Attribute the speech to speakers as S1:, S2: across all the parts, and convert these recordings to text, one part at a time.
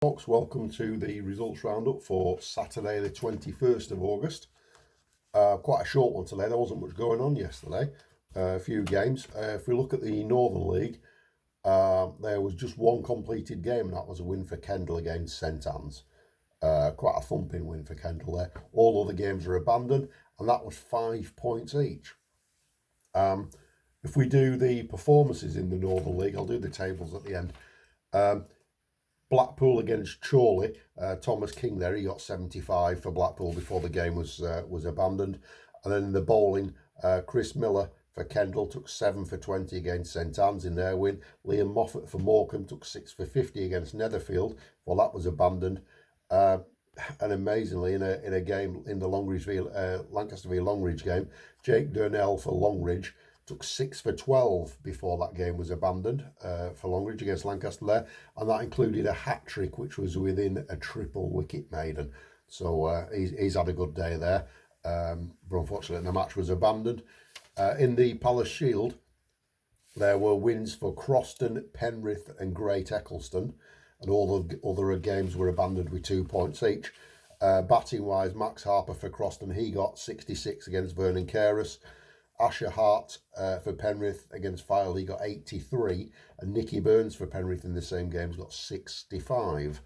S1: Folks, welcome to the results roundup for Saturday the 21st of August. Quite a short one today. There wasn't much going on yesterday. A few games. If we look at the Northern League, there was just one completed game, and that was a win for Kendal against St Anne's. Quite a thumping win for Kendal there. All other games are abandoned, and that was 5 points each. If we do the performances in the Northern League, I'll do the tables at the end. Blackpool against Chorley, Thomas King there, he got 75 for Blackpool before the game was abandoned. And then in the bowling, Chris Miller for Kendal took 7 for 20 against St Anne's in their win. Liam Moffat for Morecambe took 6 for 50 against Netherfield. Well, that was abandoned. And amazingly, in a game in the Lancaster v Longridge game, Jake Durnell for Longridge took 6 for 12 before that game was abandoned for Longridge against Lancaster there, and that included a hat-trick which was within a triple wicket maiden. So he's had a good day there, but unfortunately the match was abandoned. In the Palace Shield, there were wins for Croston, Penrith and Great Eccleston, and all the other games were abandoned with 2 points each. Batting wise, Max Harper for Croston, he got 66 against Vernon Carus. Asher Hart for Penrith against Fylde, he got 83, and Nicky Burns for Penrith in the same games got 65.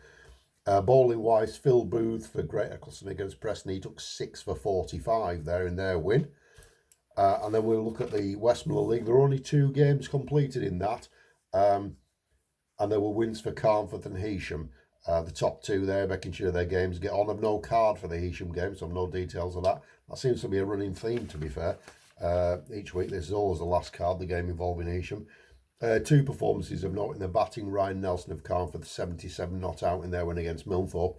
S1: Bowling wise, Phil Booth for Great Eccleston against Preston, he took 6 for 45 there in their win. And then we'll look at the Westmorland League. There were only 2 games completed in that, and there were wins for Carnforth and Heysham. The top 2 there, making sure their games get on. I've no card for the Heysham game, so I've no details of that. That seems to be a running theme, to be fair. Each week, this is always the last card, the game involving Heysham. 2 performances of note in the batting. Ryan Nelson of Carnforth, 77 not out in their win against Milnthorpe.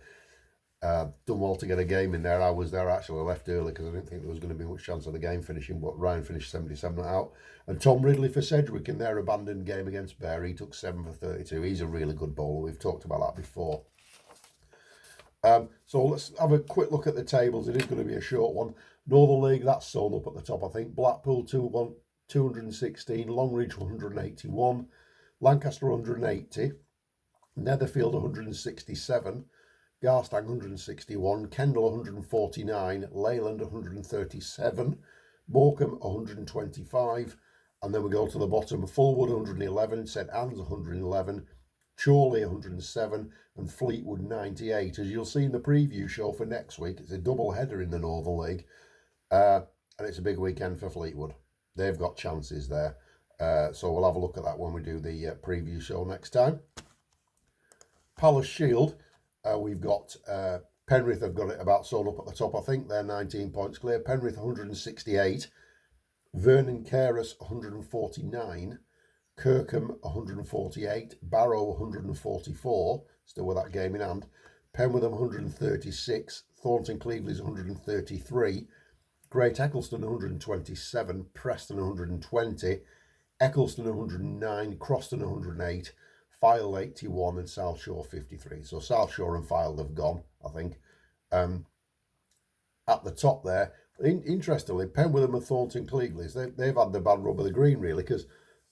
S1: Done well to get a game in there. I was there actually, I left early because I didn't think there was going to be much chance of the game finishing, but Ryan finished 77 not out. And Tom Ridley for Sedgwick in their abandoned game against Barry, he took 7 for 32. He's a really good bowler. We've talked about that before. So let's have a quick look at the tables. It is going to be a short one. Northern League, that's sewn up at the top, I think. Blackpool 216, Longridge 181, Lancaster 180, Netherfield 167, Garstang 161, Kendal 149, Leyland 137, Morecambe 125, and then we go to the bottom, Fulwood 111, St Anne's 111, Chorley 107 and Fleetwood 98. As you'll see in the preview show for next week, it's a double header in the Northern League, and it's a big weekend for Fleetwood. They've got chances there, so we'll have a look at that when we do the preview show next time. Palace Shield, we've got Penrith have got it about sewn up at the top, I think. They're 19 points clear. Penrith 168, Vernon Carus 149, Kirkham 148, Barrow 144, still with that game in hand, Penwitham 136, Thornton Cleveland's 133, Great Eccleston 127, Preston 120, Eccleston 109, Croston 108, Fylde 81 and South Shore 53. So South Shore and Fylde have gone, I think. At the top there, interestingly, Penwitham and Thornton Cleveland's, they've had the bad rub of the green really, because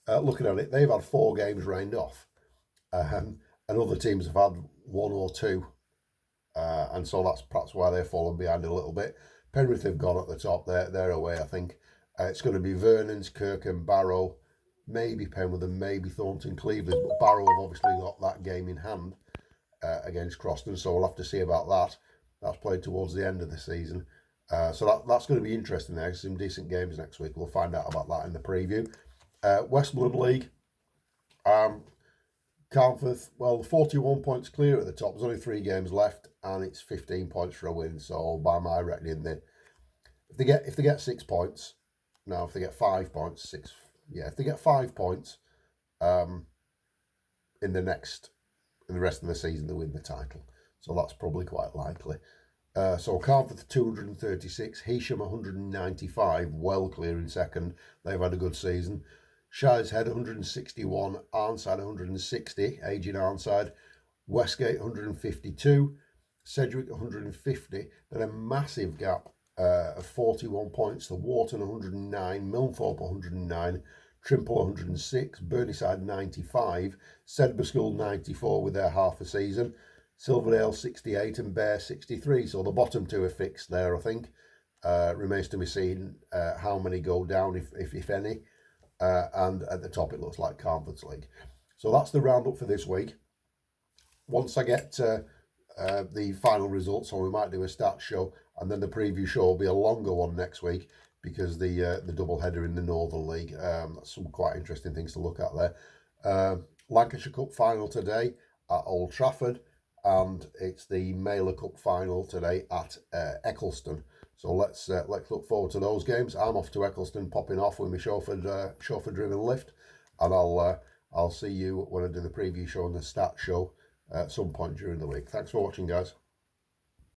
S1: looking at it, they've had 4 games rained off, and other teams have had 1 or 2, and so that's perhaps why they've fallen behind a little bit. Penrith have gone at the top, they're away, I think. It's going to be Vernon's, Kirkham, Barrow, maybe Penwitham, maybe Thornton Cleveland, but Barrow have obviously got that game in hand against Croston, so we'll have to see about that. That's played towards the end of the season, so that's going to be interesting there. Some decent games next week. We'll find out about that in the preview. Westmorland League, Carnforth, well, 41 points clear at the top. There's only 3 games left, and it's 15 points for a win. So by my reckoning, if they get 6 points, now if they get 5 points, 6, yeah, if they get 5 points, in the rest of the season, they win the title. So that's probably quite likely. So Carnforth 236, Heysham 195, well clear in second. They've had a good season. Shire's Head 161, Arnside 160, aging Arnside, Westgate 152, Sedgwick 150, then a massive gap of 41 points to Wharton 109, Milnthorpe 109, Trimble 106, Burneside 95, Sedbergh 94 with their half a season, Silverdale 68 and Bear 63. So the bottom two are fixed there, I think. Remains to be seen how many go down, if any. And at the top, it looks like Carnforth League. So that's the roundup for this week. Once I get the final results, or we might do a stats show, and then the preview show will be a longer one next week because the double header in the Northern League. Some quite interesting things to look at there. Lancashire Cup final today at Old Trafford, and it's the Mailer Cup final today at Eccleston. So let's look forward to those games. I'm off to Eccleston, popping off with my chauffeur driven lift, and I'll see you when I do the preview show and the stats show at some point during the week. Thanks for watching, guys.